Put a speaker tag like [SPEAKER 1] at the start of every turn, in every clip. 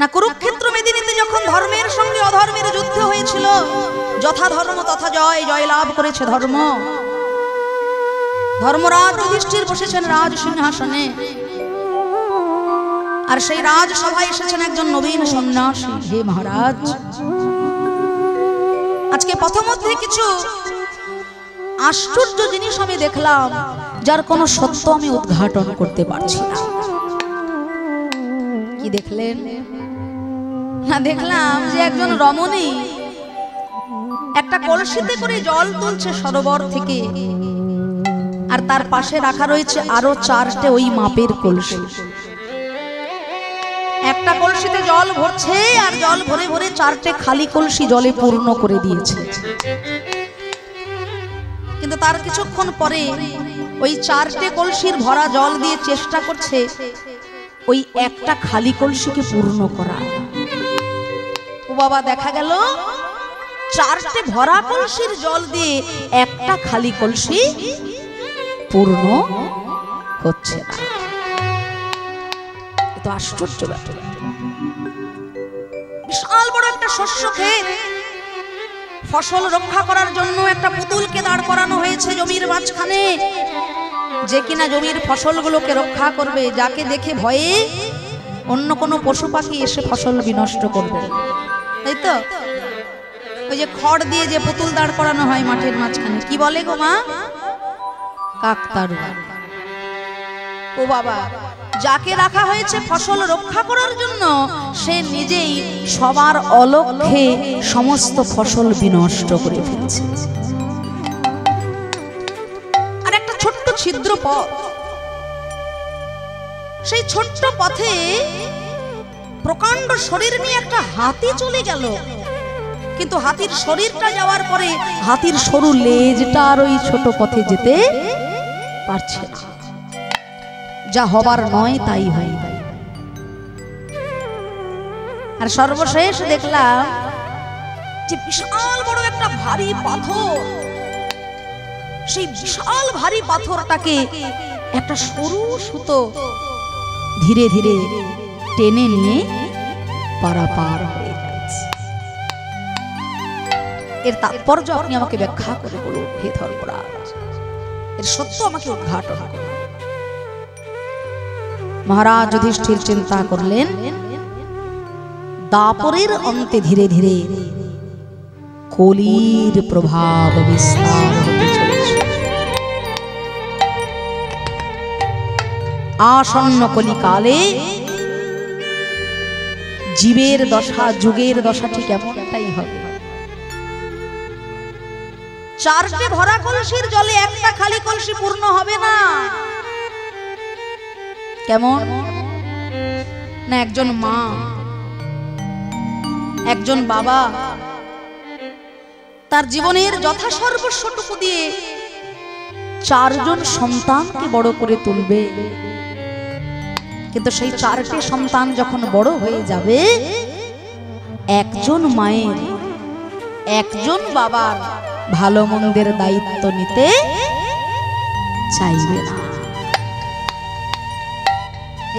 [SPEAKER 1] না কুরুক্ষেত্র মেদিনীতে যখন ধর্মের সঙ্গে অধর্মের যুদ্ধ হয়েছিল, যথা ধর্ম তথা জয়, জয় লাভ করেছে ধর্ম। ধর্মরাজ যুধিষ্ঠির বসেছেন রাজ সিংহাসনে, আর সেই রাজসভায় এসেছেন একজন নবীন সন্ন্যাসী। হে মহারাজ, আজকে পথমধ্যে কিছু আশ্চর্য জিনিস আমি দেখলাম, যার কোনো সত্য আমি উদ্ঘাটন করতে পারছি না। কি দেখলেন? না, দেখলাম যে একজন রমণী একটা কলসিতে করে জল তুলছে সরোবর থেকে, আর তার পাশে রাখা রয়েছে আরো 4টে ওই মাপের কলসি। একটা কলসিতে জল ভরছে, আর জল ভরে ভরে 4টে খালি কলসি জলে পূর্ণ করে দিয়েছে। কিন্তু তার কিছুক্ষণ পরে ওই 4টে কলসির ভরা জল দিয়ে চেষ্টা করছে ওই একটা খালি কলসিকে পূর্ণ করা। ও বাবা, দেখা গেল 4টে ভরা কলসির জল দিয়ে একটা খালি কলসি পূর্ণ হচ্ছে না। এত আশ্চর্য ব্যাপার। বিশাল বড় একটা শস্য ক্ষেত, ফসল রক্ষা করার জন্য একটা পুতুলকে দাঁড় করানো হয়েছে জমির মাঝখানে, যে কিনা জমির ফসলগুলোকে রক্ষা করবে, যাকে দেখে ভয়ে অন্য কোনো পশু পাখি এসে ফসল বিনষ্ট করবে। তাই তো ওই যে খড় দিয়ে যে পুতুল দাঁড় করানো হয় মাঠের মাঝখানে, কি বলে গো মা? কাকতাড়ুয়া। ও বাবা, যাকে রাখা হয়েছে ফসল রক্ষা করার জন্য, সে নিজেই সবার অলক্ষ্যে সমস্ত ফসল বিনষ্ট করে ফেলছে। আর একটা ছোট্ট ছিদ্র পথ, সেই ছোট্ট পথে প্রকাণ্ড শরীর নিয়ে একটা হাতি চলে গেল, কিন্তু হাতির শরীরটা যাওয়ার পরে হাতির সরু লেজটা আর ওই ছোট পথে যেতে পারছে না। যা হবার নয় তাই হয়। আর সর্বশেষ দেখলাম যে বিশাল বড় একটা ভারী পাথর, সেই বিশাল ভারী পাথরটাকে একটা সরু সুতো ধীরে ধীরে টেনে নিয়ে পারাপার হয়ে যাচ্ছে। এর তাৎপর্য আপনি আমাকে ব্যাখ্যা করে বলুন হে ধর্মরাজ, এর সত্য আমাকে উদ্ঘাটন করুন। মহারাজ যুধিষ্ঠির চিন্তা করলেন, দাপরের অন্তে ধীরে ধীরে কলির প্রভাব বিস্তার হতে চলেছে। আসন্ন কলিকালে জীবের দশা, যুগের দশা ঠিক এমনটাই হবে। 4টে ভরা কলসির জলে একটা খালি কলসি পূর্ণ হবে না। কেমন না, একজন মা, একজন বাবা তার জীবনের যথাসর্বস্বটুকু দিয়ে 4 জন সন্তানকে বড় করে তুলবে, কিন্তু সেই 4টে সন্তান যখন বড় হয়ে যাবে, একজন মায়ের, একজন বাবার ভালো মন্দের দায়িত্ব নিতে চাইবে না।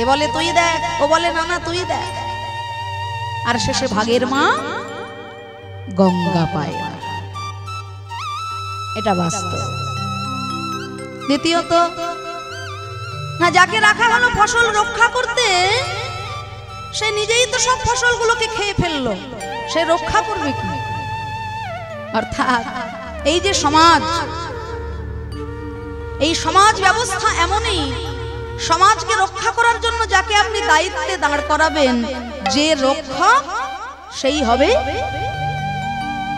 [SPEAKER 1] এ বলে তুই দেখ, ও বলে না না তুই দেখ, আর শেষে ভাগের মা গঙ্গা পায় না। এটা বাস্তব। দ্বিতীয়ত, না যাকে রাখা হলো ফসল রক্ষা করতে, সে নিজেই তো সব ফসলগুলোকে খেয়ে ফেললো, সে রক্ষা করবে কি? অর্থাৎ এই যে সমাজ, এই সমাজ ব্যবস্থা এমনই, সমাজকে রক্ষা করার জন্য যাকে আপনি দায়িত্বে দাঁড় করাবেন, যে রক্ষক সেই হবে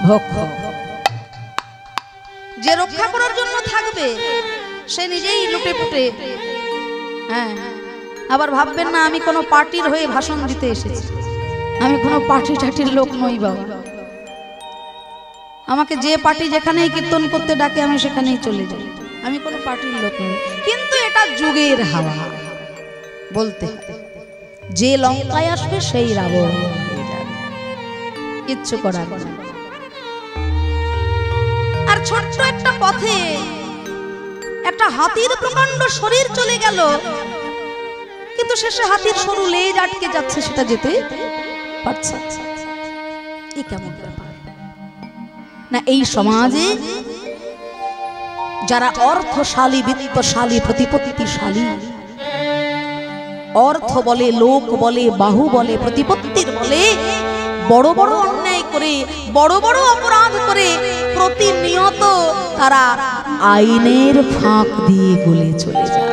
[SPEAKER 1] ভক্ষক। যে রক্ষা করার জন্য থাকবে সে নিজেই লুটে পুটে। হ্যাঁ, আবার ভাববেন না আমি কোনো পার্টির হয়ে ভাষণ দিতে এসেছি, আমি কোনো পার্টি টাটির লোক নই বাবা। আমাকে যে পার্টি যেখানেই কীর্তন করতে ডাকে আমি সেখানেই চলে যাই, আমি কোনো পার্টির লোক নই। কিন্তু এটা যুগের হাওয়া, বলতে যে লঙ্কায় আসবে সেই রাবণ, কিচ্ছু করার না। আর ছোট্ট একটা পথে একটা হাতির প্রকাণ্ড শরীর চলে গেল, কিন্তু শেষে হাতির সরু লেজ আটকে যাচ্ছে, সেটা যেতে পারছে এই কেমন ব্যাপার না। এই সমাজে যারা অর্থশালী, বিত্তশালী, প্রতিপত্তিশালী, অর্থ বলে, লোক বলে, বাহু বলে, প্রতিপত্তির বলে বড় বড় অন্যায় করে, বড় বড় অপরাধ করে প্রতিনিয়ত তারা আইনের ফাঁক দিয়ে গলে চলে যায়।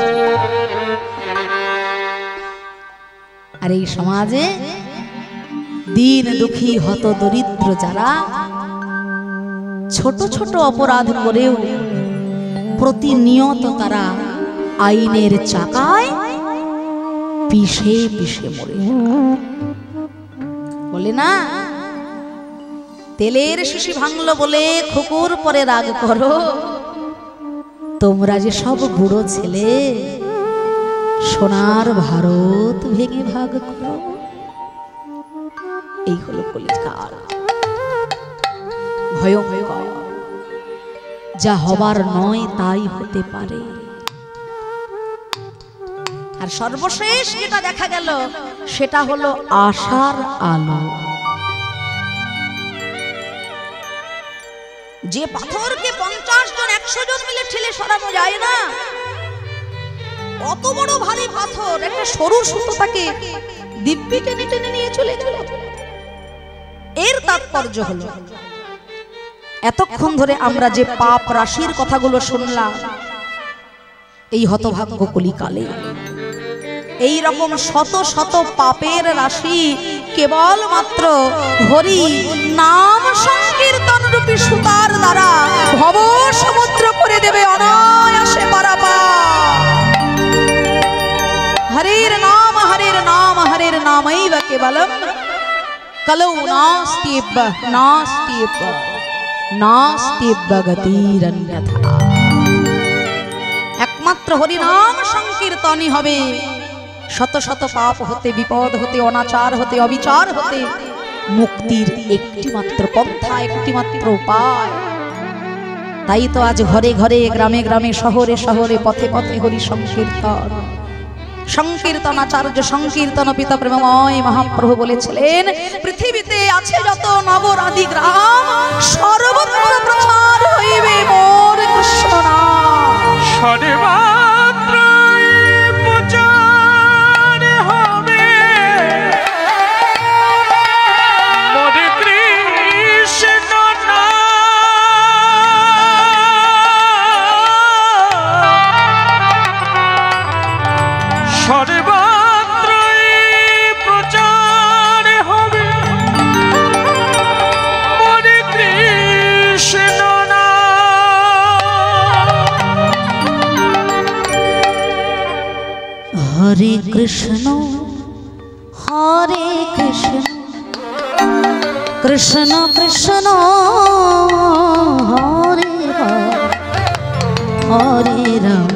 [SPEAKER 1] আর এই সমাজে দিন দুঃখী হত দরিদ্র যারা ছোট ছোট অপরাধ করেও প্রতিনিয়ত তারা আইনের চাকায় পিষে পিষে মরে বলে না, তেলের শিশি ভাঙলো বলে খুকুর পরে রাগ করো, তোমরা যে সব বুড়ো ছেলে সোনার ভারত ভেঙে ভাগ করো। এই হলো কলিকাল, ভয়ঙ্কর। যা হবার নয় তাই হতে পারে। আর সর্বশেষ যেটা দেখা গেল সেটা হলো আশার আলো। যে পাথরকে 50 জন 100 জন মিলে ঠেলে সরানো যায় না, অত বড় ভারী পাথর একটা সরু সুতো তাকে দিব্যি টেনে টেনে নিয়ে চলে গেল। এর তাৎপর্য হলো এতক্ষণ ধরে আমরা যে পাপ রাশির কথাগুলো শুনলাম, এই হতভাগ্য কলিকালে এই রকম শত শত পাপের রাশি কেবলমাত্র হরি নাম সংকীর্তন রূপী সুতার দ্বারা ভব সমুদ্র করে দেবে অনায়াসে পারাপার। হরির নাম হরির নাম হরির নামৈব কেবলম কলৌ নাস্তিব নাস্তিব নাস্তিব গতিরন্যথা। একমাত্র হরি নাম সংকীর্তনই হবে শত শত পাপ হতে, বিপদ হতে, অনাচার হতে, অবিচার হতে মুক্তির একটি মাত্র পন্থা, একটি মাত্র উপায়। তাই তো আজ ঘরে ঘরে, গ্রামে গ্রামে, শহরে শহরে, পথে পথে হরি সংকীর্তন। সংকীর্তনাচার্য সংকীর্তন পিতা প্রেমময় মহাপ্রভু বলেছিলেন, পৃথিবীতে আছে যত নগর আদি গ্রাম, সর্বত্র প্রচার হইবে মোর কৃষ্ণ নাম।
[SPEAKER 2] সর্বত্র প্রচার হবে মোর কৃষ্ণ নাম। সর্বত্র প্রচার হবে মোর কৃষ্ণ নাম।
[SPEAKER 1] হরে কৃষ্ণ হরে কৃষ্ণ কৃষ্ণ কৃষ্ণ হরে হরে রাম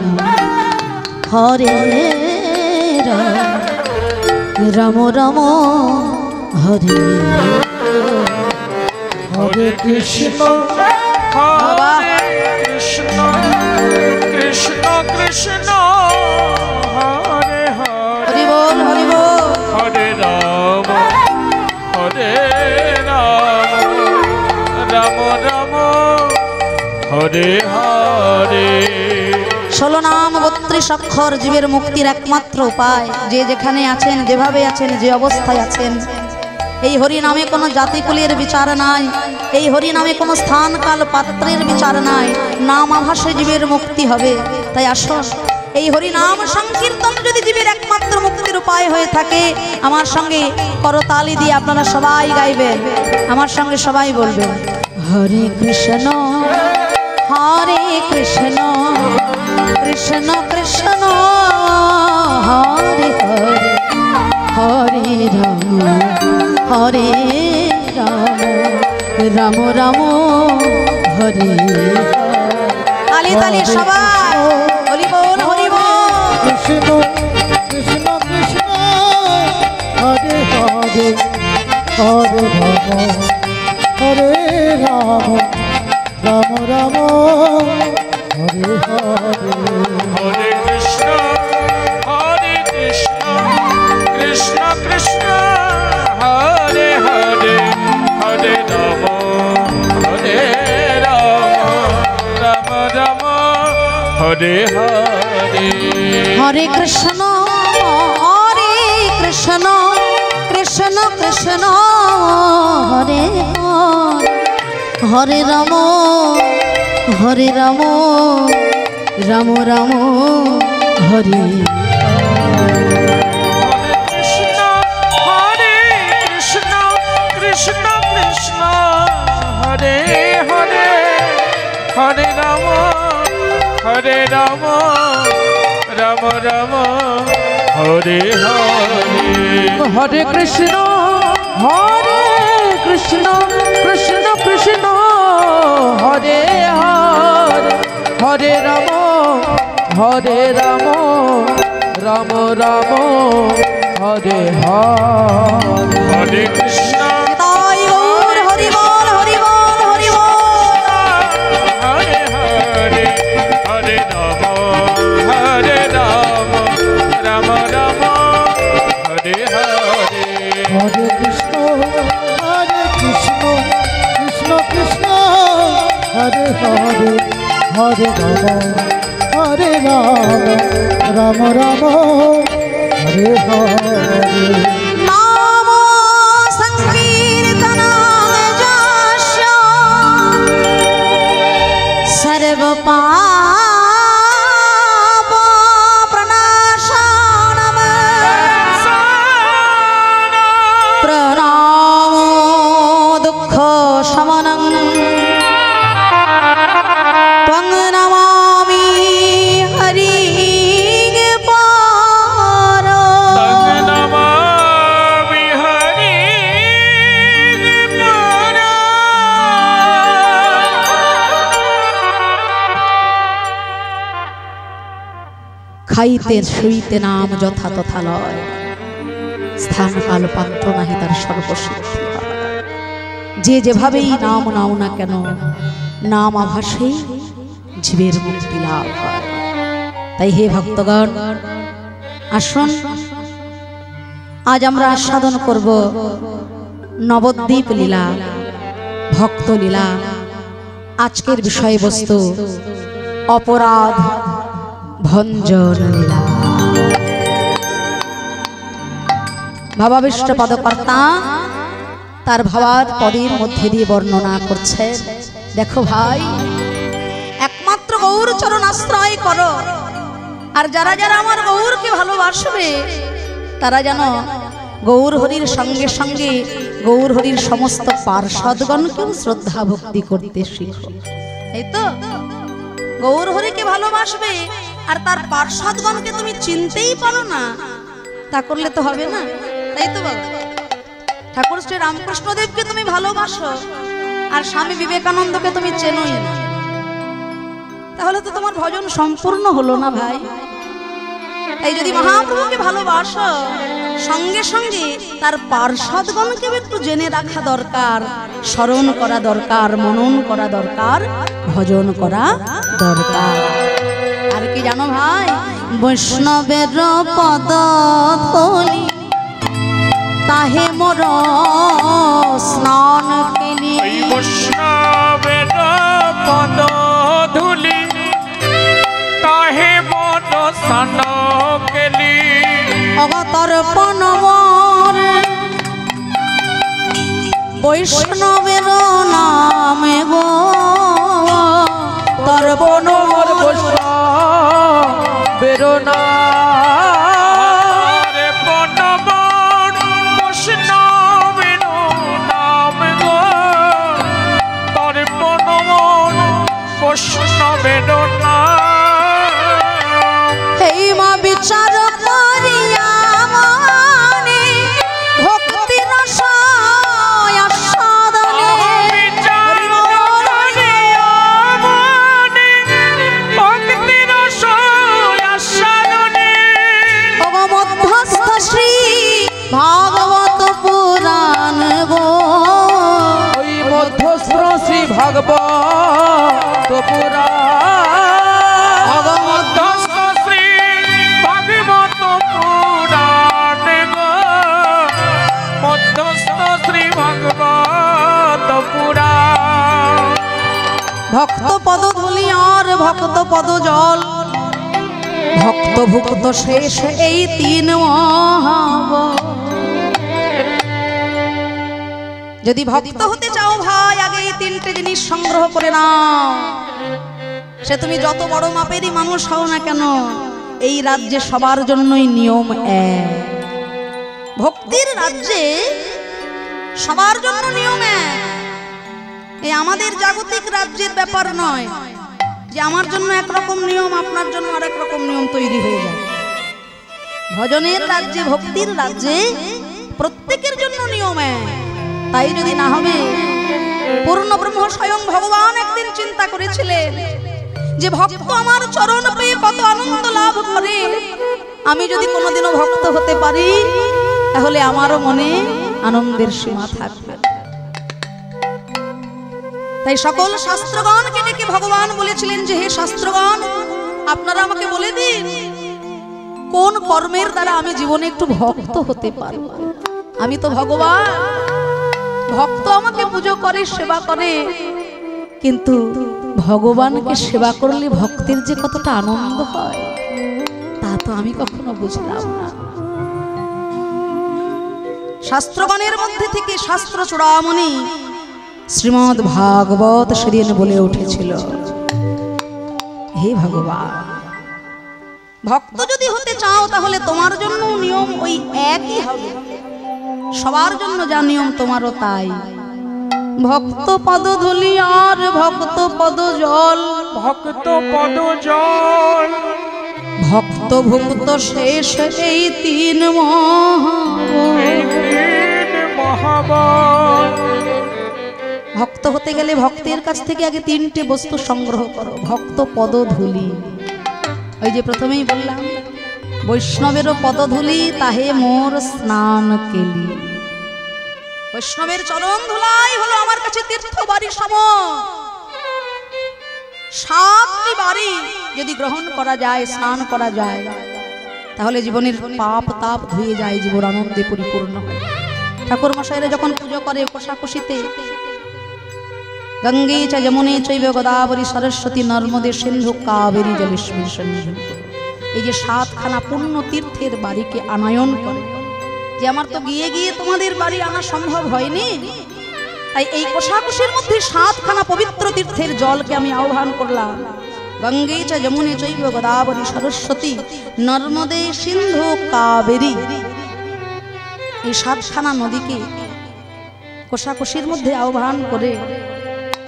[SPEAKER 1] হরে রাম রাম হরে হরে কৃষ্ণ
[SPEAKER 2] হরে কৃষ্ণ কৃষ্ণ কৃষ্ণ হরে হরে,
[SPEAKER 1] হরি বল হরি বল।
[SPEAKER 2] হরে রাম রাম রাম হরে হরে।
[SPEAKER 1] 16 নাম 32 অক্ষর জীবের মুক্তির একমাত্র উপায়। যে যেখানে আছেন, যেভাবে আছেন, যে অবস্থায় আছেন, এই হরি নামে কোনো জাতিকুলের বিচার নাই, এই হরি নামে কোনো স্থান কাল পাত্রের বিচার নাই। নাম আভাসে জীবের মুক্তি হবে। তাই আসুন, এই হরি নাম সংকীর্তন যদি জীবের একমাত্র মুক্তির উপায় হয়ে থাকে, আমার সঙ্গে করতালি দিয়ে আপনারা সবাই গাইবেন, আমার সঙ্গে সবাই বলবেন, হরে কৃষ্ণ হরে কৃষ্ণ কৃষ্ণ কৃষ্ণ হরে হরে হরে রাম হরে রাম রাম রাম হরে। তালি তালি সবাই হরি বল হরি বল।
[SPEAKER 3] কৃষ্ণ কৃষ্ণ কৃষ্ণ হরে হরে হরে রাম হরে রাম রাম রাম হরে হরে।
[SPEAKER 2] হরে কৃষ্ণ কৃষ্ণ কৃষ্ণ কৃষ্ণ হরে হরে হরে
[SPEAKER 1] হরে কৃষ্ণ কৃষ্ণ কৃষ্ণ হরে হরে রাম রাম রাম হরে
[SPEAKER 2] কৃষ্ণ হরে কৃষ্ণ কৃষ্ণ কৃষ্ণ হরে হরে হরে রাম রাম রাম হরে হরে
[SPEAKER 4] হরে কৃষ্ণ কৃষ্ণ কৃষ্ণ হরে হরে হরে রাম রাম রাম হরে হরে
[SPEAKER 2] হরে কৃষ্ণ
[SPEAKER 1] তাই গৌর হরি বল হরি বল হরি বল
[SPEAKER 2] হরে হরে হরে রাম রাম রাম হরে হরে
[SPEAKER 3] হরে কৃষ্ণ কৃষ্ণ কৃষ্ণ হরে হরে হরে রাম রাম হরে হরে
[SPEAKER 1] নাম সংকীর্তনাদ যশ সর্ব পাপ প্রণাশানম প্রণামো দুঃখ শমনম ত্বং নমামি হরি পার
[SPEAKER 2] তং নমামি হরি পার
[SPEAKER 1] খাইতে শুইতে নাম যথা তথা লয় স্থান কাল পাত্র নাহি তার সর্বসিদ্ধি হয়। যে যেভাবেই নাম নাও না কেন নাম আভাসেই জীবের মুক্তি লাভ হয়। তাই হে ভক্তগণ আসুন আজ আমরা আস্বাদন করব নবদ্বীপ লীলা ভক্ত লীলা। আজকের বিষয়বস্তু অপরাধ ভঞ্জন লীলা। ভাবাবিষ্ট পদকর্তা তার ভাবার পদের মধ্যে দিয়ে বর্ণনা করছেন, দেখো ভাই একমাত্র গৌর চরণ আশ্রয় করো, আর যারা যারা আমার গৌরকে ভালোবাসবে তারা যেন গৌর হরির সঙ্গে সঙ্গে গৌর হরির সমস্ত পার্ষদগণকেও শ্রদ্ধা ভক্তি করতে শিখো। এই তো গৌর হরিকে ভালোবাসবে আর তার পার্ষদগণকে তুমি চিনতেই পারো না, তা করলে তো হবে না। তাই তো বাবা, ঠাকুর শ্রী রামকৃষ্ণদেবকে তুমি ভালোবাসো আর স্বামী বিবেকানন্দকে তুমি চেনোই না, তাহলে তো তোমার ভজন সম্পূর্ণ হলো না ভাই। এই যদি মহাপ্রভুকে ভালোবাসো সঙ্গে সঙ্গে তার পার্ষদগণকে একটু জেনে রাখা দরকার, স্মরণ করা দরকার, মনন করা দরকার, ভজন করা দরকার। আর কি জানো ভাই, বৈষ্ণবের পদ ধূলি তাহে মোর স্নান কেলি।
[SPEAKER 2] ওই বৈষ্ণবের পদ ধূলি তাহে মন স্নান কেলি।
[SPEAKER 1] অবতর্পণ মোর বৈষ্ণবের নামে গো, তর্পণ মোর
[SPEAKER 4] বৈষ্ণবের
[SPEAKER 2] হরে পনমন বৈষ্ণবের নাম গো, তরে পনমন বৈষ্ণবের নাম।
[SPEAKER 1] এই মা বিচার করিয়া মনে ভক্তি রসায় আস্বাদনে।
[SPEAKER 2] বিচার করিয়া মনে ভক্তির রসায় আস্বাদনে।
[SPEAKER 1] ভক্ত পদ ধুলি আর ভক্ত পদ জল, ভক্ত ভুক্ত শেষ এই তিন মহাবল। যদি ভক্ত হতে চাও ভাই, আগে এই তিনটে জিনিস সংগ্রহ করে নাও। সে তুমি যত বড় মাপেরই মানুষ হও না কেন, এই রাজ্যে সবার জন্যই নিয়ম এক। ভক্তির রাজ্যে সবার জন্য নিয়ম এক। এই আমাদের জাগতিক রাজ্যের ব্যাপার নয় যে আমার জন্য একরকম নিয়ম, আপনার জন্য আরেক রকম নিয়ম তৈরি হয়ে যায়। ভজনের রাজ্যে, ভক্তির রাজ্যে প্রত্যেকের জন্য নিয়ম এক। তাই যদি না হবে, পূর্ণ ব্রহ্ম স্বয়ং ভগবান একদিন চিন্তা করেছিলেন যে ভক্ত আমার চরণ পেয়ে কত আনন্দ লাভ করে, আমি যদি কোনোদিনও ভক্ত হতে পারি তাহলে আমারও মনে আনন্দের সীমা থাকবে। তাই সকল শাস্ত্রগণকে ডেকে ভগবান বলেছিলেন যে হে শাস্ত্রগণ, আপনারা আমাকে বলে দিন কোন কর্মের দ্বারা আমি জীবনে একটু ভক্ত হতে পারব। আমি তো ভগবান, ভক্ত আমাকে পুজো করে, সেবা করে, কিন্তু ভগবানকে সেবা করলে ভক্তির যে কতটা আনন্দ হয় তা তো আমি কখনো বুঝলাম না। শাস্ত্রগণের মধ্যে থেকে শাস্ত্র চূড়ামণি শ্রীমদ্ ভাগবত সেদিন বলে উঠেছিল, হে ভগবান, ভক্ত যদি হতে চাও তাহলে তোমার জন্য নিয়ম ওই একই হবে, সবার জন্য যা নিয়ম তোমারও তাই। ভক্ত পদ ধুলি আর ভক্ত পদ জল,
[SPEAKER 2] ভক্ত পদ জল,
[SPEAKER 1] ভক্ত ভুক্ত শেষ এই তিন মহাবল।
[SPEAKER 2] এই তিন মহাবল।
[SPEAKER 1] ভক্ত হতে গেলে ভক্তের কাছ থেকে আগে তিনটে বস্তু সংগ্রহ করো। ভক্ত পদ ধুলি, ওই যে প্রথমেই বললাম, বৈষ্ণবেরও পদধূলি তাহে মোর স্নান কেলি। বৈষ্ণবের চরণ ধুলাই হলো আমার কাছে তীর্থ বাড়ি সম। 7টি বাড়ি যদি গ্রহণ করা যায়, স্নান করা যায়, তাহলে জীবনের পাপ তাপ ধুয়ে যায়, জীবন আনন্দে পরিপূর্ণ হয়। ঠাকুর মশাইরা যখন পুজো করে কোষাকুষিতে গঙ্গে চ যমুনে চৈব গোদাবরী সরস্বতী নর্মদে সিন্ধু কাবেরী জলেস্মিন সন্নিধিম, এই যে 7খানা পুণ্য তীর্থের বাড়িকে আনয়ন করে, যে আমার তো গিয়ে গিয়ে তোমাদের বাড়ি আনা সম্ভব হয়নি, তাই এই কোষাকুষির মধ্যে 7খানা পবিত্র তীর্থের জলকে আমি আহ্বান করলাম। গঙ্গে চ যমুনে চৈব গোদাবরী সরস্বতী নর্মদে সিন্ধু কাবেরী, এই 7খানা নদীকে কোষাকুষির মধ্যে আহ্বান করে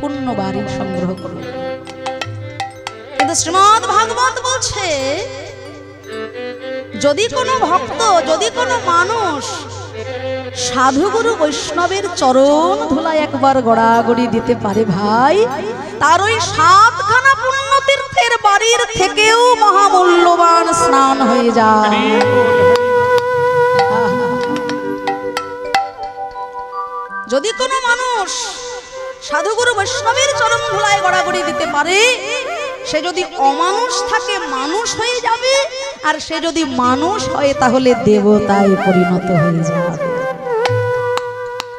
[SPEAKER 1] পুণ্য বাড়ি সংগ্রহ করল। কিন্তু শ্রীমদ্ ভাগবত বলছে, যদি কোনো ভক্ত, যদি কোনো মানুষ সাধুগুরু বৈষ্ণবের চরণ ধুলায় একবার গড়াগড়ি দিতে পারে ভাই, তার ওই 7খানা পুণ্য তীর্থের বাড়ির থেকেও মহামূল্যবান স্নান হয়ে যায়। যদি কোনো মানুষ সাধুগুরু বৈষ্ণবের চরণ ধুলায় গড়াগড়ি দিতে পারে, সে যদি অমানুষ থাকে মানুষ হয়ে যাবে, আর সে যদি মানুষ হয় তাহলে দেবতায় পরিণত হয়ে যাবে।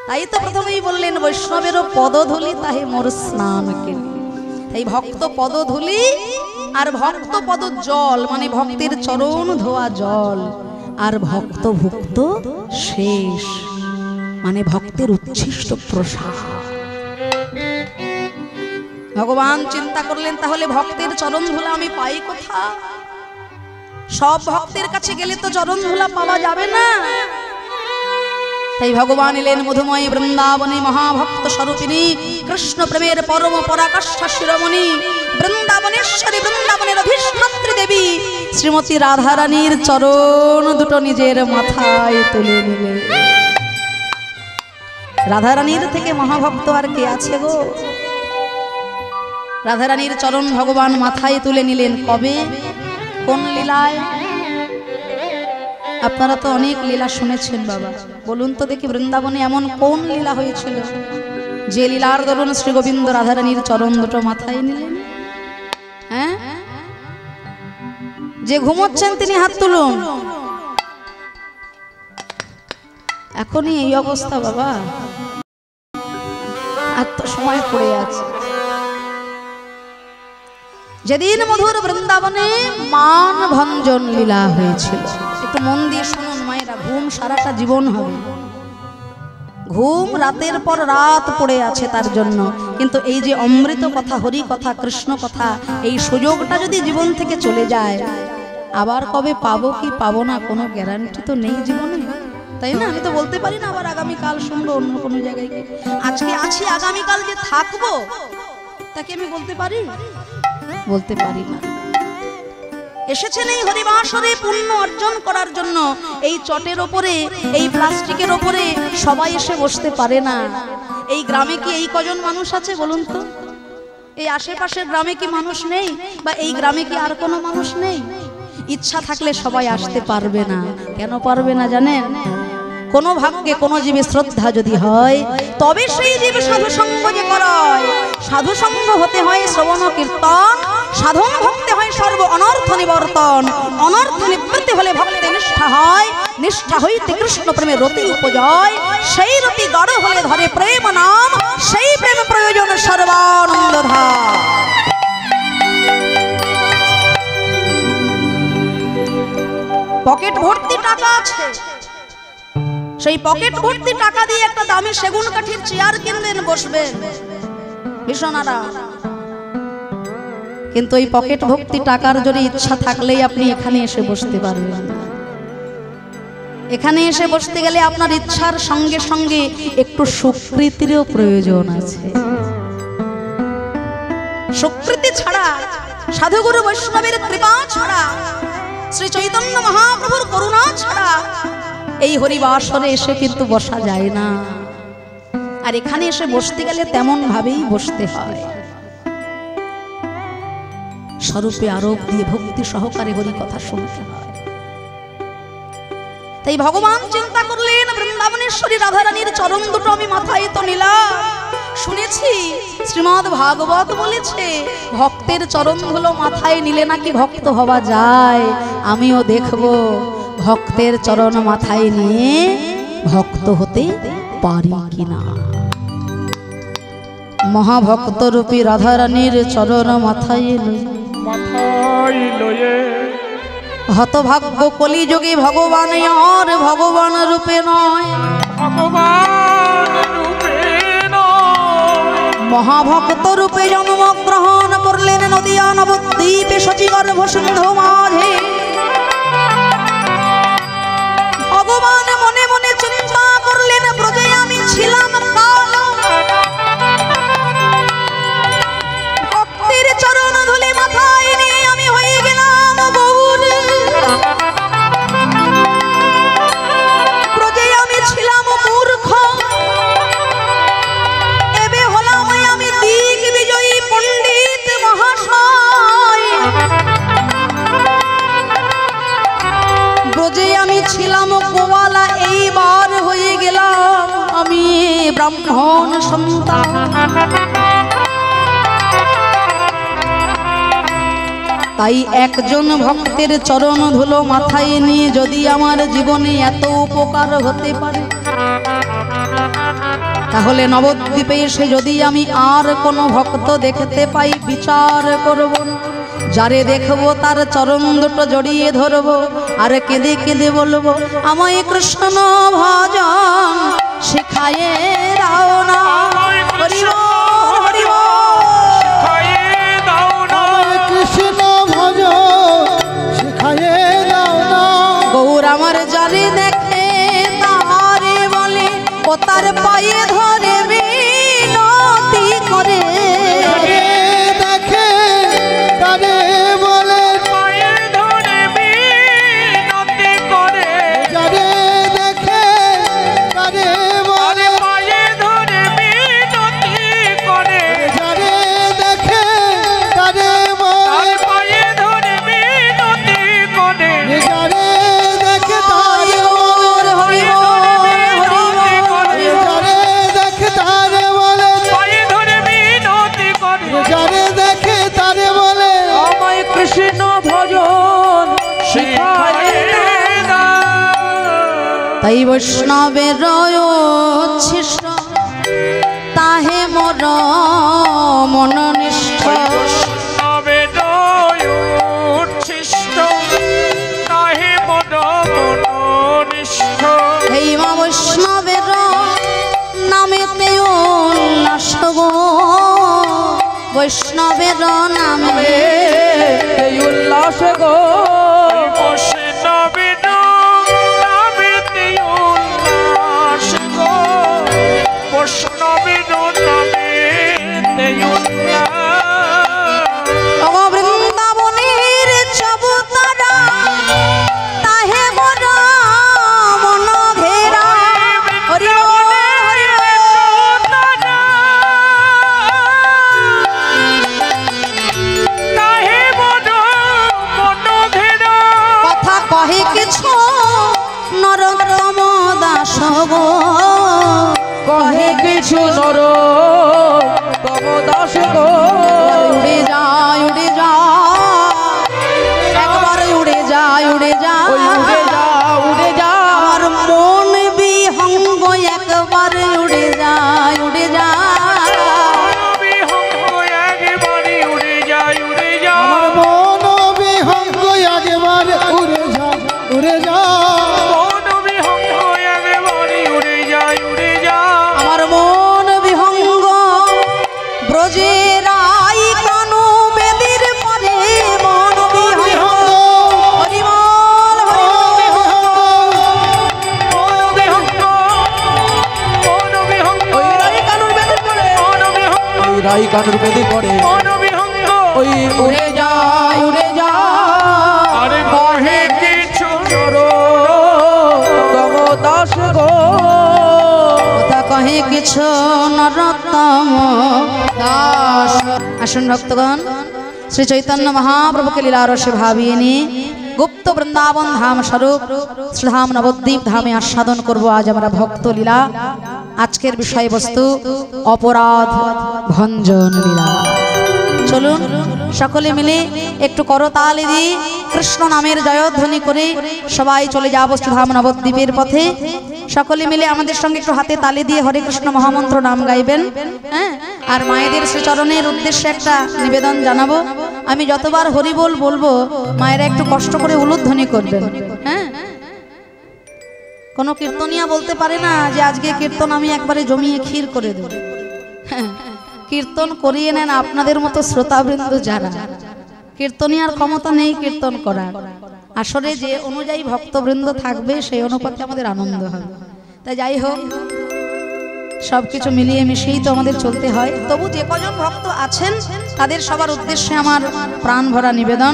[SPEAKER 1] তাই তো প্রথমেই বললেন বৈষ্ণবেরও পদধূলি তাহে মোর স্নান কেলি। এই ভক্ত পদধূলি আর ভক্ত পদ জল মানে ভক্তের চরণ ধোয়া জল, আর ভক্ত ভুক্ত শেষ মানে ভক্তের উচ্ছিষ্ট প্রসাদ। ভগবান চিন্তা করলেন, তাহলে ভক্তের চরণ ধুলা আমি পাই কোথা? সব ভক্তের কাছে গেলে তো চরণ ধুলা পাওয়া যাবে না। তাই ভগবান এলেন মধুময় বৃন্দাবনে, মহাভক্ত স্বরূপিণী কৃষ্ণ প্রেমের পরম পরাকাষ্ঠা শিরোমণি বৃন্দাবনেশ্বরী, বৃন্দাবনের অধিষ্ঠাত্রী দেবী শ্রীমতী রাধারানীর চরণ দুটো নিজের মাথায় তুলে নিলেন। রাধারানীর থেকে মহাভক্ত আর কে আছে গো? রাধারানীর চরণ ভগবান মাথায় তুলে নিলেন কবে, কোন লীলায়? আপনারা তো অনেক লীলা শুনেছেন বাবা, বলুন তো দেখি বৃন্দাবনে এমন কোন লীলা হয়েছিল যে লীলার দরুন শ্রী গোবিন্দ রাধারানীর চরণ দুটো মাথায় নিলেন? হ্যাঁ, যে ঘুমোচ্ছেন তিনি হাত তুলুন। এখনই এই অবস্থা বাবা, আর তো সময় পড়ে আছে। যেদিন মধুর বৃন্দাবনে মান ভঞ্জন লীলা হয়েছিল। একটু মন দিয়ে শুনুন মায়েরা, ঘুম সারাটা জীবন হবে, ঘুম রাতের পর রাত পড়ে আছে তার জন্য। কিন্তু এই যে অমৃত কথা, হরি কথা, কৃষ্ণ কথা, এই সুযোগটা যদি জীবন থেকে চলে যায়, আবার কবে পাবো কি পাবো না কোনো গ্যারান্টি তো নেই জীবনে, তাই না? আমি তো বলতে পারি না আবার আগামীকাল শুনবো অন্য কোনো জায়গায়। আজকে আছি, আগামীকাল যে থাকবো তাকে আমি বলতে পারি? বলতে পারি না। এসেছেন এই হরিবাসরে পুণ্য অর্জন করার জন্য। এই চটের ওপরে, এই প্লাস্টিকের ওপরে সবাই এসে বসতে পারে না। এই গ্রামে কি এই কজন মানুষ আছে বলুন তো? এই আশেপাশের গ্রামে কি মানুষ নেই? বা এই গ্রামে কি আর কোনো মানুষ নেই? ইচ্ছা থাকলে সবাই আসতে পারবে না। কেন পারবে না জানেন? কোন ভাগ্যে কোন জীবে শ্রদ্ধা যদি হয়, তবে সেই জীব সাধু সঙ্গ যে করায়। সাধু সঙ্গ হতে হয় শ্রবণ কীর্তন, সাধন ভক্তি হয় সর্ব অনর্থ নিবর্তন। অনর্থ নিবৃত্তি হলে ভক্তি নিষ্ঠা হয়, নিষ্ঠা হইতে কৃষ্ণ প্রেমে রতি উপজয়। সেই রতি গড় হলে ধরে প্রেম নাম, সেই প্রেম প্রয়োজন সর্বানন্দ ধাম। পকেট ভর্তি টাকা আছে, সেই পকেট ভর্তি টাকা দিয়ে একটা দামি সেগুন কাঠির চেয়ার কিনবেন, বসবেন বিশ্বনারা। কিন্তু এই পকেট ভর্তি টাকার যদি ইচ্ছা থাকলেই আপনি এখানে এসে বসতে পারবেন। এখানে এসে বসতে গেলে আপনার ইচ্ছার সঙ্গে সঙ্গে একটু স্বীকৃতিরও প্রয়োজন আছে। স্বীকৃতি ছাড়া, সাধুগুরু বৈষ্ণবের কৃপা ছাড়া, শ্রী চৈতন্য মহাপ্রভুর করুণা ছাড়া এই হরিবাসরে এসে কিন্তু বসা যায় না। আর এখানে এসে বসতে গেলে তেমন ভাবেই বসতে হয়, স্বরূপে আরোপ দিয়ে ভক্তি সহকারে হরি কথা শুনতে হয়। তাই ভগবান চিন্তা করলেন, বৃন্দাবনেশ্বরী রাধারানীর চরণ দুটো আমি মাথায় তো নিলাম। শুনেছি শ্রীমদ্ ভাগবত বলেছে, ভক্তের চরণগুলো মাথায় নিলে নাকি ভক্ত হওয়া যায়। আমিও দেখব ভক্তের চরণ মাথায় নিয়ে ভক্ত হতে পারি কিনা। মহাভক্ত রূপী রাধারানীর চরণ মাথায় লয়ে হতভাগ্য কলিযুগে ভগবান আর ভগবান রূপে নয়, মহাভক্ত রূপে জন্মগ্রহণ করলেন নদিয়া নবদ্বীপে শচীগর্ভ সিন্ধু মাঝে। ভগবান মনে মনে চিন্তা করলেন, ব্রজে আমি ছিলাম কালো, ভক্তের চরণ ধুলি মাথায় নিয়ে আমি হয়ে গেলাম গৌর। ব্রজে আমি ছিলাম মূর্খ, এবে হলাম আমি দিক বিজয়ী পণ্ডিত মহাশয়। ব্রজে আমি ছিলাম গোয়ালা, এইবার হয়ে গেলাম আমি ব্রাহ্মণ সন্তান। তাই একজন ভক্তের চরণ ধুলো মাথায় নিয়ে যদি আমার জীবনে এত উপকার হতে পারে, তাহলে নবদ্বীপে এসে যদি আমি আর কোনো ভক্ত দেখতে পাই, বিচার করব না। যারে দেখবো তার চরণ দুটো জড়িয়ে ধরবো, আর কেঁদে কেঁদে বলবো, আমায় কৃষ্ণ ভজন শিখায়ে দাও না। হরি বল, হরি বল,
[SPEAKER 3] কৃষ্ণ ভজন শিখায়ে দাও না।
[SPEAKER 1] গৌর আমার যারে দেখে তারে বলে, ও তার পায়ে ধরে বিনতি করে।
[SPEAKER 3] দেখে তারে বলে,
[SPEAKER 2] পায়ে ধরে বিনতি করে,
[SPEAKER 3] যারে দেখে তারে বলে,
[SPEAKER 2] পায়ে ধরে বিনতি করে,
[SPEAKER 3] যারে দেখে তারে বলে,
[SPEAKER 2] পায়ে ধরে বিনতি করে,
[SPEAKER 3] যারে দেখে তারে বলে,
[SPEAKER 1] হরি বল, হরি বল,
[SPEAKER 3] যারে দেখে তারে বলে,
[SPEAKER 2] পায়ে ধরে বিনতি করে,
[SPEAKER 3] যারে দেখে তারে বলে,
[SPEAKER 4] আমায় কৃষ্ণ ভজন শিখায়ে
[SPEAKER 2] দাও।
[SPEAKER 1] তাই বৈষ্ণবের উচ্ছিষ্ট তাহে মোর মন নিষ্ঠ।
[SPEAKER 2] বৈষ্ণবের
[SPEAKER 1] বৈষ্ণবের নামে
[SPEAKER 4] এই উল্লাস গো
[SPEAKER 2] বৈষ্ণবের নামেতে উল্লাস গো, বৈষ্ণবের নামেতে উল্লাস।
[SPEAKER 1] ও বৃন্দাবনের চবুতরা তাহে মন মন ঘেরা হরি বল, হরি বল।
[SPEAKER 2] তাহে মন মন ঘেরা,
[SPEAKER 1] কথা কহে কিছু নরোত্তম দাস গো,
[SPEAKER 4] কহে কিছু নর তব দাস গো
[SPEAKER 1] উড়ে যায় উড়ে যায় একবারে উড়ে যায় উড়ে
[SPEAKER 4] ওই উড়ে
[SPEAKER 1] যায়
[SPEAKER 4] যা উড়ে যা
[SPEAKER 1] আমার মন বিহঙ্গ একবারে উড়ে যায় উড়ে যায়
[SPEAKER 2] বিহঙ্গ একবারে উড়ে যায় উড়ে যায়।
[SPEAKER 3] আমার মন বিহঙ্গ একবার উড়ে যা উড়ে যা
[SPEAKER 2] মন বিহঙ্গ একবারে উড়ে যায় উড়ে যায়।
[SPEAKER 1] আমার মন বিহঙ্গ ব্রজের আই কানু বেদির পরে মন বিহঙ্গ হরি বল, হরি বল।
[SPEAKER 2] মন বিহঙ্গ, মন বিহঙ্গ,
[SPEAKER 4] ওই রাই কানুর বেদে পড়ে
[SPEAKER 2] মন বিহঙ্গ,
[SPEAKER 4] ওই রাই কানুর বেদে পড়ে
[SPEAKER 2] মন বিহঙ্গ।
[SPEAKER 4] ওই উড়ে যায় উড়ে যায়
[SPEAKER 2] আরে কহে কিছু
[SPEAKER 4] নর তব দাস গো
[SPEAKER 1] কথা কহে কিছু নরোত্তম দাস। আসুন ভক্তগণ, শ্রী চৈতন্য মহাপ্রভুকে লীলারসে ভাবিয়ে নিয়ে গুপ্ত বৃন্দাবন ধাম স্বরূপ শ্রীধাম নবদ্বীপ ধামে আস্বাদন করব আজ আমরা ভক্ত লীলা। আজকের বিষয়বস্তু অপরাধ ভঞ্জন লীলা। চলুন সকলে মিলে একটু করতালি দিয়ে কৃষ্ণ নামের জয়ধ্বনি করে সবাই চলে যাব শ্রীধাম নবদ্বীপের পথে। সকলে মিলে আমাদের সঙ্গে একটু হাতে তালি দিয়ে হরে কৃষ্ণ মহামন্ত্র নাম গাইবেন। হ্যাঁ, আর মায়েদের শ্রীচরণের উদ্দেশ্যে একটা নিবেদন জানাবো, আমি যতবার হরি বল বলবো মায়েরা একটু কষ্ট করে উলুধ্বনি করবেন। হ্যাঁ, কোনো কীর্তনিয়া বলতে পারে না যে আজকে কীর্তন আমি একবারে জমিয়ে ক্ষীর করে দেব। হ্যাঁ, কীর্তন করিয়ে নেন আপনাদের মতো শ্রোতাবৃন্দ যারা। কীর্তনিয়ার ক্ষমতা নেই কীর্তন করার, আসলে যে অনুযায়ী ভক্তবৃন্দ থাকবে সেই অনুপাতে আমাদের আনন্দ হবে। তাই যাই হোক, সবকিছু মিলিয়ে মিশিয়েই তো আমাদের চলতে হয়। তবু যে কজন ভক্ত আছেন তাদের সবার উদ্দেশ্যে আমার প্রাণ ভরা নিবেদন,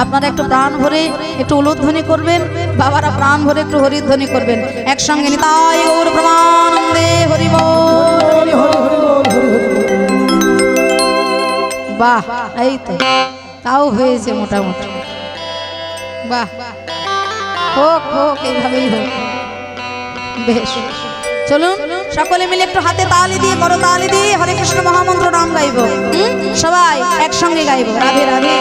[SPEAKER 1] আপনারা একটু প্রাণ ভরে একটু উলুধ্বনি করবেন, বাবারা প্রাণ ভরে একটু হরিধ্বনি করবেন একসঙ্গে। নিতাই গৌর প্রমানন্দে হরি বল। বাহ, এই তো তাও হয়েছে মোটামুটি। বাহ, হোক হোক, এইভাবেই হোক, বেশ। চলুন সকলে মিলে একটু হাতে তালি দিয়ে বড় তালি দিয়ে হরে কৃষ্ণ মহামন্ত্র নাম গাইব। সবাই একসঙ্গে গাইব রাধে রাধে।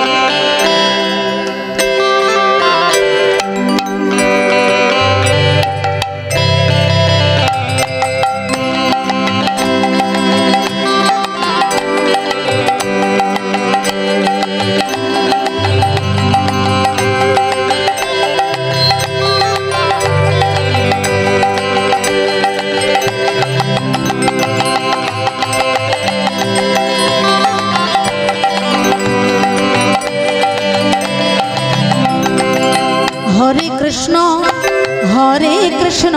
[SPEAKER 1] হরে কৃষ্ণ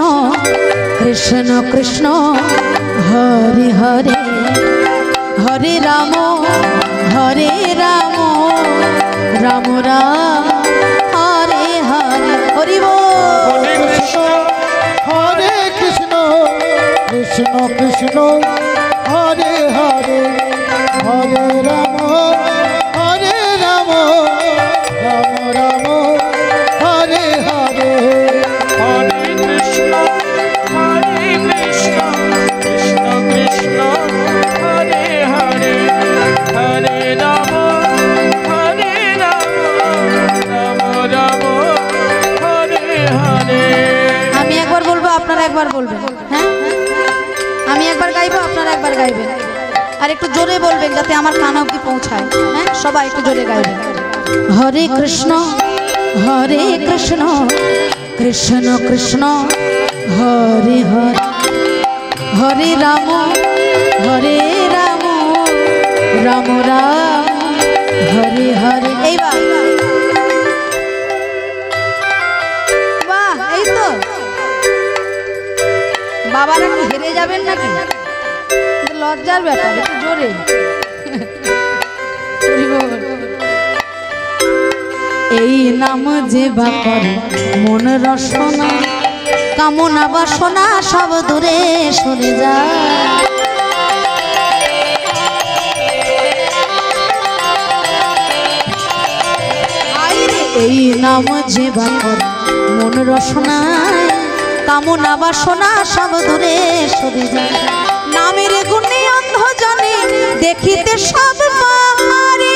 [SPEAKER 1] কৃষ্ণ কৃষ্ণ হরে হরে, হরে রাম রাম রাম হরে হরে। হরি বল।
[SPEAKER 3] হরে কৃষ্ণ কৃষ্ণ কৃষ্ণ হরে হরে, হরে রাম রাম রাম হরে হরে।
[SPEAKER 2] হরে কৃষ্ণ কৃষ্ণ কৃষ্ণ হরে হরে, হরে রাম রাম রাম হরে হরে।
[SPEAKER 1] আমি একবার বলবো আপনারা একবার বলবেন। হ্যাঁ, আমি একবার গাইবো আপনারা একবার গাইবেন, আর একটু জোরে বলবেন যাতে আমার কান অবধি পৌঁছায়। হ্যাঁ, সবাই একটু জোরে গাইবেন। হরে কৃষ্ণ কৃষ্ণ কৃষ্ণ হরে হরে, হরে রাম রাম রাম হরে হরে। এইবার বাহ, এই তো বাবারা কি হেরে যাবেন নাকি? লজ্জার ব্যাপার, একটু জোরে। এই নাম যে বা করে মন রসনা, কামনা বাসনা সব দূরে সরে যায়। এই নাম যে বা করে মন রসনায়, কামনা বাসনা সব দূরে সরে যায়। নামের গুণে অন্ধ জানে দেখিতে সব পারে,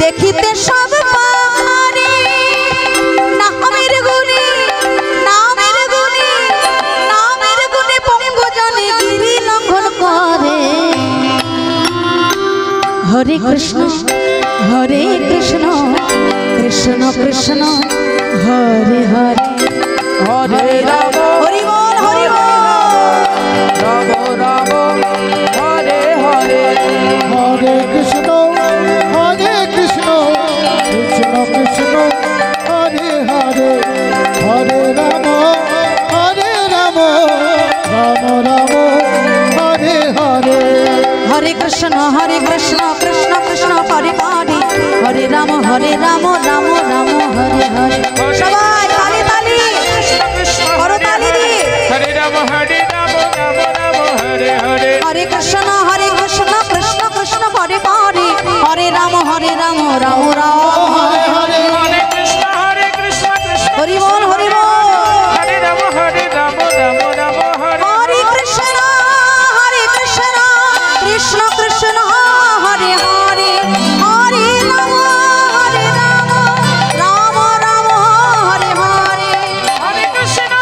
[SPEAKER 1] দেখিতে সব পারে। নামের গুণে নামের গুণে নামের গুণে পঙ্গু জানে গিরি লঙ্ঘন করে। হরে কৃষ্ণ হরে কৃষ্ণ কৃষ্ণ কৃষ্ণ হরে হরে,
[SPEAKER 2] হরে রাম
[SPEAKER 1] হরি বল হরি বল।
[SPEAKER 2] রাম রাম হরে হরে,
[SPEAKER 3] হরে কৃষ্ণ কৃষ্ণ কৃষ্ণ হরে হরে, হরে রাম রাম রাম হরে হরে।
[SPEAKER 1] হরে কৃষ্ণ কৃষ্ণ কৃষ্ণ হরে হরে, হরে রাম রাম রাম হরে হরে। সবাই তালি তালি করো, তালি দিয়ে।
[SPEAKER 2] হরে রাম রাম রাম হরে হরে,
[SPEAKER 1] হরে কৃষ্ণ কৃষ্ণ কৃষ্ণ হরে হরে, হরে রাম রাম রাম
[SPEAKER 3] হরে হরে,
[SPEAKER 2] হরে কৃষ্ণ কৃষ্ণ
[SPEAKER 1] হরি বল হরি বল।
[SPEAKER 2] হরে রাম রাম রাম হরে
[SPEAKER 1] হরে কৃষ্ণ কৃষ্ণ কৃষ্ণ হরে হরে, হরে রাম রাম রাম হরে হরে।
[SPEAKER 2] হরে কৃষ্ণ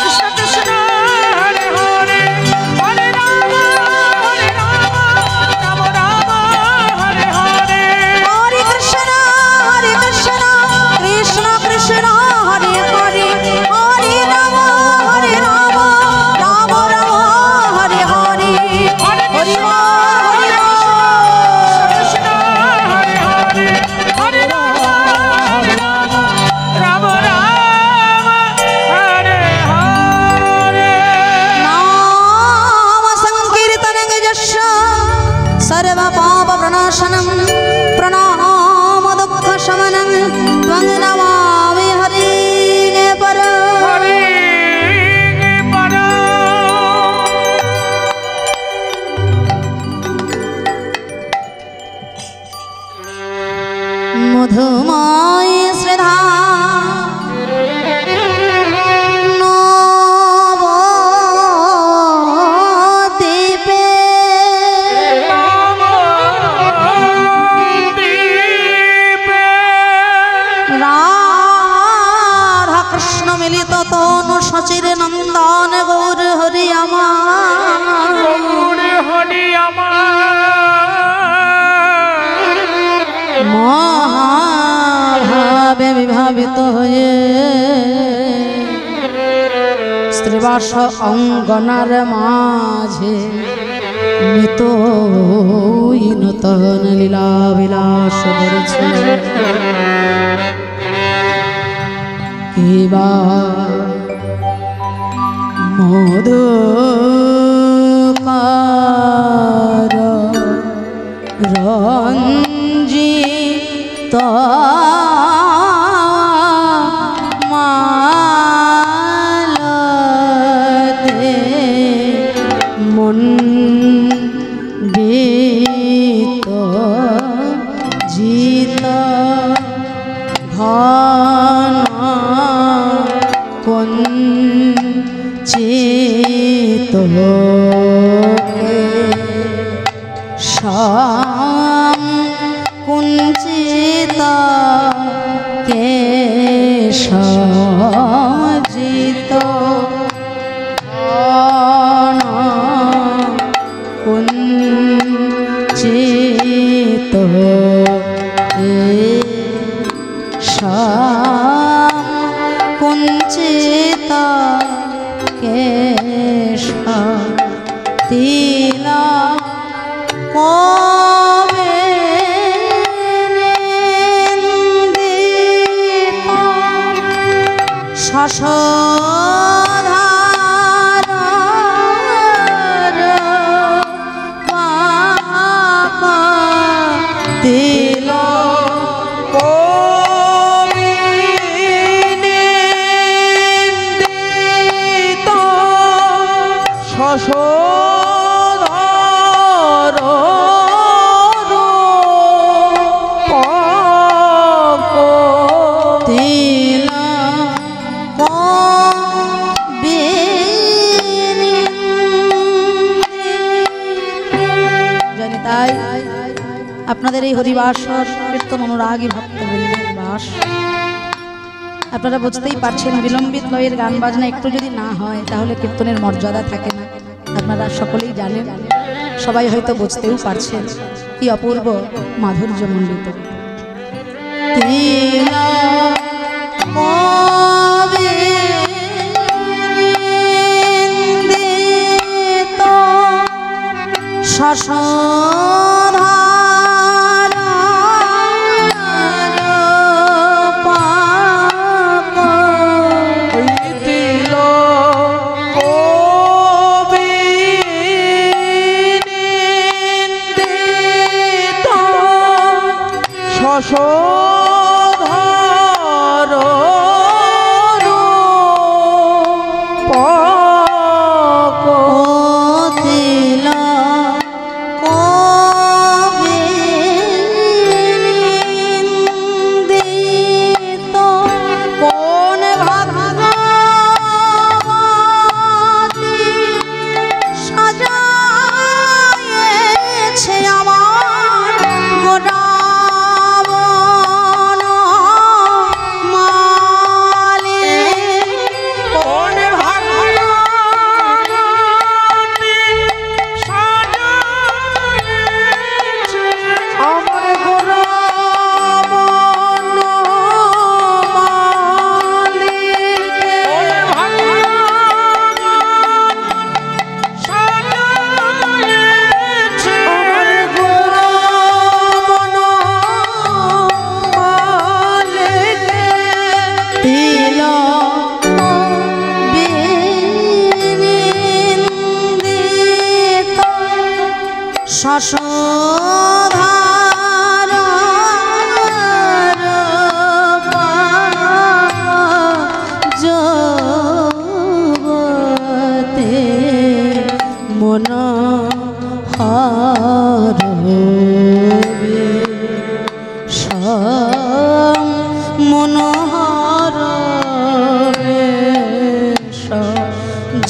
[SPEAKER 2] কৃষ্ণ কৃষ্ণ হরে হরে, হরে রাম রাম রাম হরে হরে।
[SPEAKER 1] হরে কৃষ্ণ কৃষ্ণ কৃষ্ণ হরে হরে, হরে রাম রাম রাম হরে হরে। হরি বল হরি বল।
[SPEAKER 2] কৃষ্ণ হরে হরে, হরে রাম রাম হরে হরে।
[SPEAKER 1] नाम संकीर्तनं यस्य सर्व पाप प्रणाशनं, प्रणाम दुःख शमनं, त्वं नमामि हरे परं।
[SPEAKER 2] हरे परं।
[SPEAKER 1] मधुमय श्रद्धा नवद्वीपे, राधा कृष्ण मिलित तनु सचिर नंदन गौर हरि আমার।
[SPEAKER 2] हरि
[SPEAKER 1] মহাভাবে বিভাবিত হয়ে স্ত্রীবাস অঙ্গনার মাঝে নিতই নূতন লীলা বিলাস করেছে। কিবা মধুকার রঞ্জিত মালতে মণ্ডিত জিত ঘন কুঞ্চিত শ্যাম কুঞ্চিত কেশজিত চিতা কেশ তিলা কবে শশধার পাপা তিল আপনাদের এই হরিবাস কীর্তন অনুরাগী ভক্তবৃন্দের বাস। আপনারা বুঝতেই পারছেন বিলম্বিত লয়ের গান বাজনা একটু যদি না হয় তাহলে কীর্তনের মর্যাদা থাকে না। আপনারা সকলেই জানেন, সবাই হয়তো বুঝতেও পারছেন কি অপূর্ব মাধুর্যমণ্ডিত।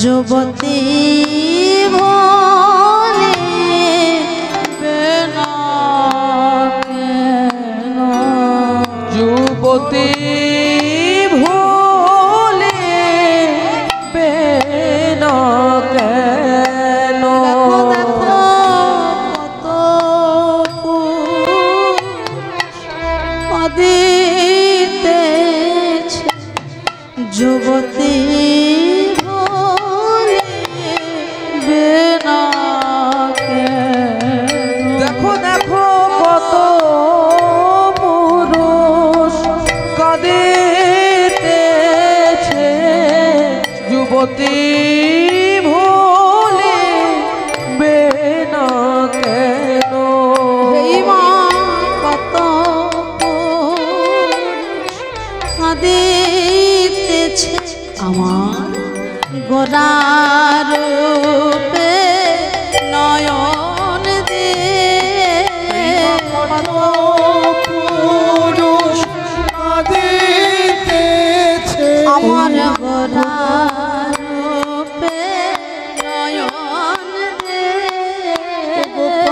[SPEAKER 1] যুবতী ভোলে বেনা কেন,
[SPEAKER 2] যুবতী ভোলে বেনা কেন।
[SPEAKER 1] দেখো কত দিতেছে যুবতী
[SPEAKER 2] দেখো দেখো কত পুরুষ কাঁদিতেছে যুবতী ভোলে বেনা কেন।
[SPEAKER 1] কত কাঁদিতেছে আমার গোরার রূপে নয়ন দিয়ে,
[SPEAKER 3] পুরুষ কাঁদিতেছে
[SPEAKER 1] আমার গোরার রূপে নয়ন দিয়ে,
[SPEAKER 3] কত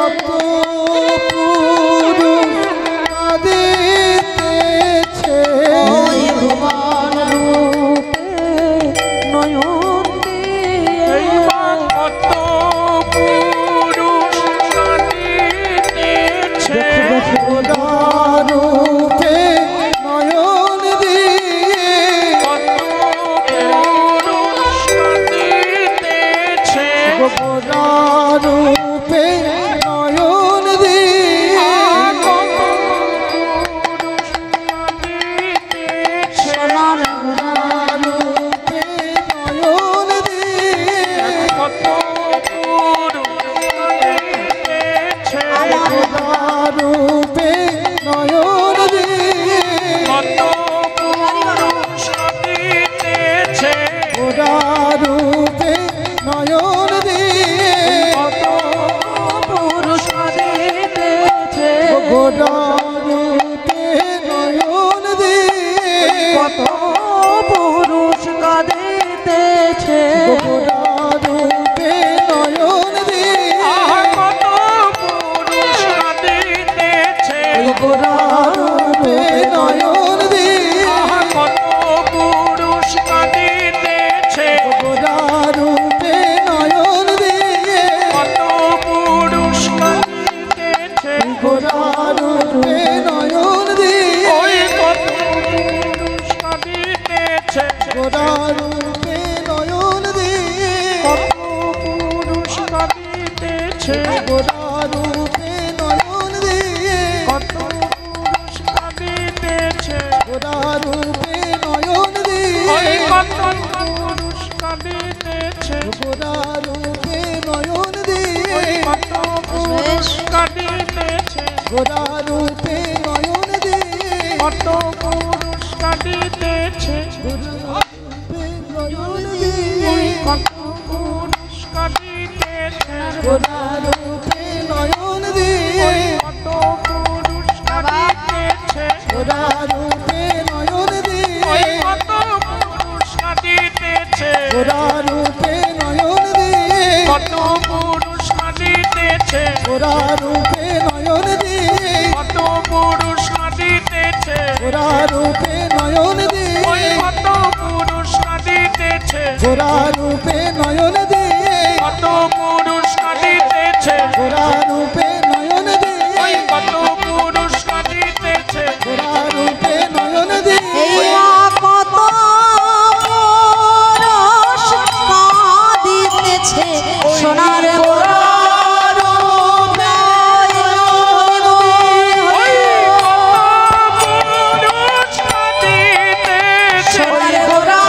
[SPEAKER 3] পুরুষ কাঁদিতেছে
[SPEAKER 1] ওই ভুবন রূপে
[SPEAKER 2] নয়ন দিয়ে
[SPEAKER 3] গোরা রূপে নয়ন দিয়ে
[SPEAKER 2] কত পুরুষ কাঁদিতেছে
[SPEAKER 3] গোরা রূপে নয়ন দিয়ে
[SPEAKER 2] কত পুরুষ কাঁদিতেছে
[SPEAKER 3] গোরা রূপে নয়ন দিয়ে
[SPEAKER 2] কত পুরুষ কাঁদিতেছে
[SPEAKER 3] গোরা রূপে নয়ন দিয়ে
[SPEAKER 2] কত পুরুষ কাঁদিতেছে
[SPEAKER 3] গোরা রূপে নয়ন দিয়ে
[SPEAKER 2] কত পুরুষ কাঁদিতেছে
[SPEAKER 3] গোরা রূপে নয়ন দিয়ে
[SPEAKER 2] ওই কত পুরুষ কাঁদিতেছে
[SPEAKER 3] গোরা রূপে নয়ন দিয়ে
[SPEAKER 2] কত পুরুষ কাঁদিতেছে
[SPEAKER 3] গোরা রূপে নয়ন দিয়ে
[SPEAKER 2] কত পুরুষ কাঁদিতেছে
[SPEAKER 3] গোরা রূপে নয়ন
[SPEAKER 2] ওই
[SPEAKER 3] দিয়ে
[SPEAKER 2] কত পুরুষ কাঁদিতেছে
[SPEAKER 3] গোরা রূপে নয়ন দিয়ে
[SPEAKER 2] কত পুরুষ কাঁদিতেছে
[SPEAKER 3] গোরা রূপে নয়ন দিয়ে
[SPEAKER 2] কত পুরুষ কাঁদিতেছে
[SPEAKER 3] নয়ন দিয়ে
[SPEAKER 2] কত পুরুষ কাঁদিতেছে
[SPEAKER 3] গোরা রূপে নয়ন দিয়ে
[SPEAKER 2] কত পুরুষ কাঁদিতেছে
[SPEAKER 3] গোরা রূপে নয়ন দিয়ে
[SPEAKER 2] ওই কত পুরুষ কাঁদিতেছে
[SPEAKER 3] গোরা রূপে নয়ন দিয়ে
[SPEAKER 2] কত পুরুষ কাঁদিতেছে
[SPEAKER 3] গোরা রূপে নয়ন দিয়ে
[SPEAKER 2] কত পুরুষ কাঁদিতেছে
[SPEAKER 3] গোরা রূপে নয়ন দিয়ে
[SPEAKER 2] ওই কত পুরুষ কাঁদিতেছে
[SPEAKER 3] গোরা রূপে নয়ন দিয়ে
[SPEAKER 2] কত পুরুষ কাঁদিতেছে
[SPEAKER 3] গোরা রূপে নয়ন দিয়ে
[SPEAKER 1] এই মা কত পরশ কাঁদিতেছে সোনার গোরা রূপে সোনার গোরা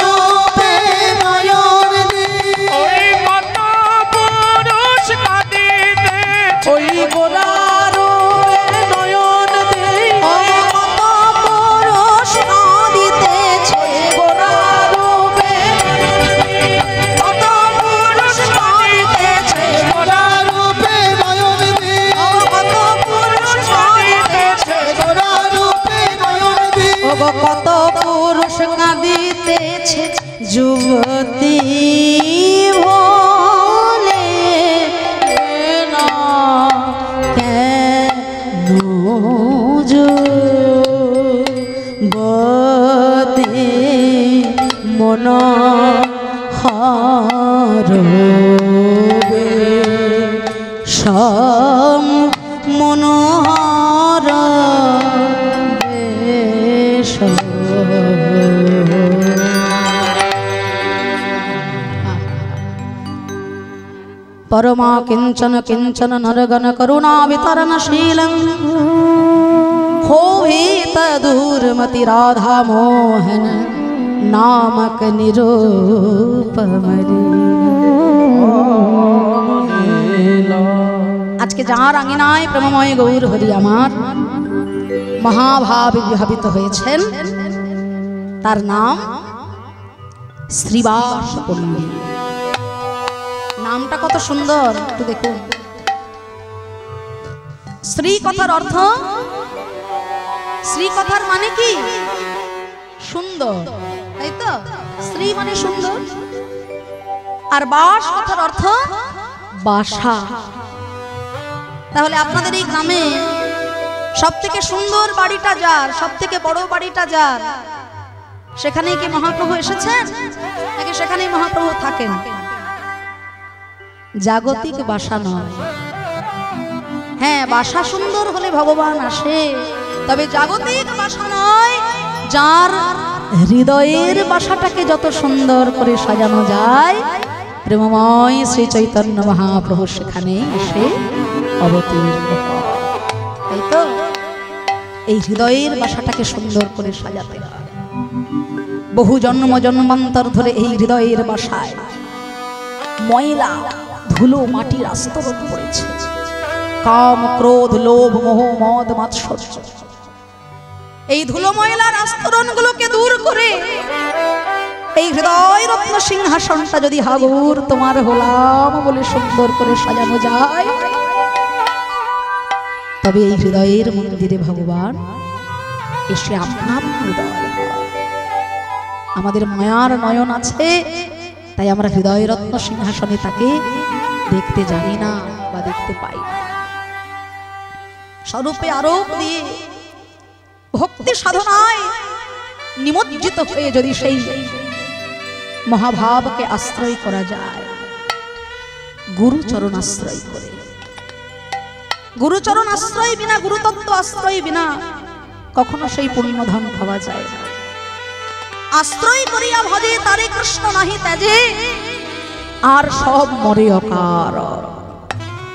[SPEAKER 1] রূপে নয়ন দিয়ে
[SPEAKER 2] ওই গোরা রূপে নয়ন দিয়ে
[SPEAKER 1] ওই কত পরশ কাঁদিতেছে গোরা রূপে কত পরশ কাঁদিতেছে
[SPEAKER 3] গোরা রূপে নয়ন দিয়ে
[SPEAKER 1] কত পুরুষ কাঁদিতেছে
[SPEAKER 3] গোরা রূপে নয়ন দিয়ে
[SPEAKER 1] ওগো কত পুরুষ কাঁদিতেছে যুবতী ভোলে না কেন যুবতী মন হারবে সম মনোহর বেশ পরমা কিঞ্চন কিঞ্চন নরগণ করুণা বিতরণশীলং होहित दूरमति राधा मोहन नामक निरूपमरी আজকে যার আঙিনায় প্রেমময় গৌর হরি আমার মহাভাবে বিভাবিত হয়েছেন তার নাম শ্রীবাস পণ্ডিত। নামটা কত সুন্দর একটু দেখুন। শ্রী কথার অর্থ, শ্রী কথার মানে কি? সুন্দর, তাই তো? শ্রী মানে সুন্দর। আর বাস কথার অর্থ বাসা। তাহলে আপনাদের এই গ্রামে সব থেকে সুন্দর বাড়িটা যার, সব থেকে বড় বাড়িটা যার, সেখানেই কি মহাপ্রভু এসেছেন নাকি সেখানেই মহাপ্রভু থাকেন? জাগতিক বাসা নয়। হ্যাঁ, বাসা সুন্দর হলে ভগবান আসে, তবে জাগতিক বাসা নয়। যার হৃদয়ের বাসাটাকে যত সুন্দর করে সাজানো যায়, প্রেমময় শ্রী চৈতন্য মহাপ্রভু সেখানে এসে অবতীর্ণ হয়। তাই তো এই হৃদয়ের বাসাটাকে সুন্দর করে সাজাতে হয়। বহু জন্ম জন্মান্তর ধরে এই হৃদয়ের বাসায় ময়লা ধুলো মাটির আস্তরণ পড়েছে। কাম ক্রোধ লোভ মোহ মদ মাৎসর্য, এই ধুলো ময়লার আস্তরণগুলোকে দূর করে এই হৃদয় রত্ন সিংহাসনটা যদি হাগুর তোমার হলাম বলে সুন্দর করে সাজানো যায়, তবে এই হৃদয়ের মন্দিরে ভগবান এসে আপনার হৃদয়, আমাদের মায়ার নয়ন আছে, তাই আমরা হৃদয় রত্ন সিংহাসনে তাকে দেখতে জানি না বা দেখতে পাই না। স্বরূপে আরোপ দিয়ে ভক্তি সাধনায় নিমজ্জিত হয়ে যদি সেই মহাভাবকে আশ্রয় করা যায়, গুরুচরণ আশ্রয় করে, গুরুচরণ আশ্রয় বিনা, গুরুতত্ত্ব আশ্রয় বিনা কখনো সেই পুণ্যধন পাওয়া যায় না। আশ্রয় করিয়া ভজে তারে কৃষ্ণ নাহি ত্যাজে, আর সব মরে অকার।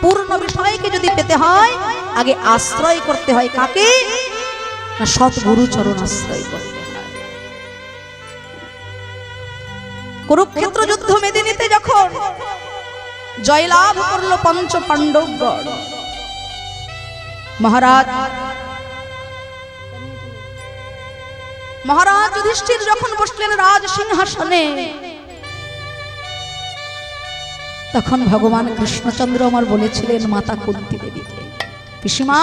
[SPEAKER 1] পূর্ণ বিষয়কে যদি পেতে হয় আগে আশ্রয় করতে হয় কাকে? না, সৎগুরু চরণ আশ্রয় করতে হয়। কুরুক্ষেত্র যুদ্ধ মেদিনীতে যখন জয়লাভ করলো পঞ্চ পাণ্ডবগণ, মহারাজ যুধিষ্ঠির যখন বসলেন রাজ সিংহাসনে, তখন ভগবান কৃষ্ণচন্দ্র আমার বলেছিলেন মাতা কুন্তি দেবীকে, পিসিমা,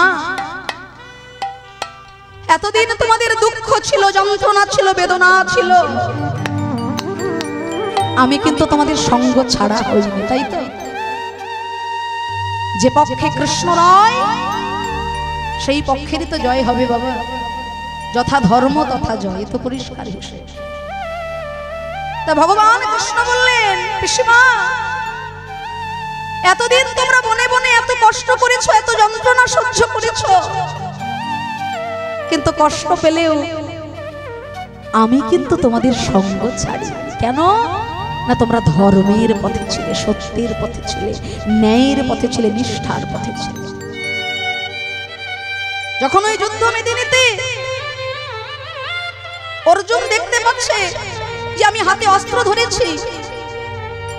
[SPEAKER 1] এতদিন তোমাদের দুঃখ ছিল, যন্ত্রণা ছিল, বেদনা ছিল, আমি কিন্তু তোমাদের সঙ্গ ছাড়া হইনি, তাই তো? যে পক্ষে কৃষ্ণ রয় সেই পক্ষেরই তো জয় হবে বাবা। যথা ধর্ম তথা জয়, তো পরিষ্কার হিসেবে। তা ভগবান কৃষ্ণ বললেন, পিসিমা, এতদিন তোমরা বনে বনে এত কষ্ট করেছো, এত যন্ত্রণা সহ্য করেছো, কিন্তু কষ্ট পেলেও আমি কিন্তু তোমাদের সঙ্গ ছাড়ি। কেন? না, তোমরা ধর্মের পথে ছিলে, সত্যের পথে ছিলে, ন্যায়ের পথে ছিলে, নিষ্ঠার পথে ছিলে। যখন ওই যুদ্ধ মেদিনীতে অর্জুন দেখতে পাচ্ছে যে আমি হাতে অস্ত্র ধরেছি,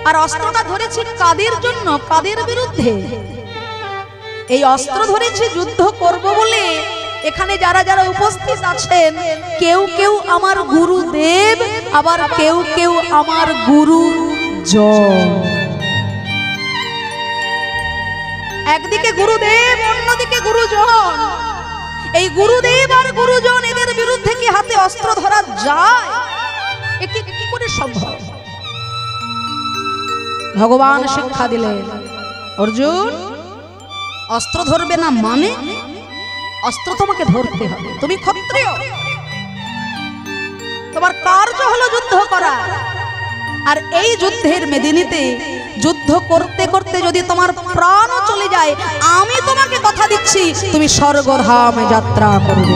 [SPEAKER 1] আর অস্ত্রটা ধরেছি কাদের জন্য? কাদের বিরুদ্ধে? এই অস্ত্র ধরেছি যুদ্ধ করব বলে। এখানে যারা যারা উপস্থিত আছেন, কেউ কেউ আমার গুরুদেব, আবার কেউ কেউ আমার গুরুজন। একদিকে গুরুদেব, অন্যদিকে গুরুজন। এই গুরুদেব আর গুরুজন এদের বিরুদ্ধে কি হাতে অস্ত্র ধরা যায়? এটি কি করে সম্ভব? ভগবান শিক্ষা দিলেন, অর্জুন, অস্ত্র ধরবে না মানে অস্ত্র তোমাকে ধরতে হবে। তুমি ক্ষত্রিয়, তোমার কার্য হলো যুদ্ধ করা। আর এই যুদ্ধের মেদিনীতে যুদ্ধ করতে করতে যদি তোমার প্রাণও চলে যায়, আমি তোমাকে কথা দিচ্ছি তুমি স্বর্গধামে যাত্রা করবে।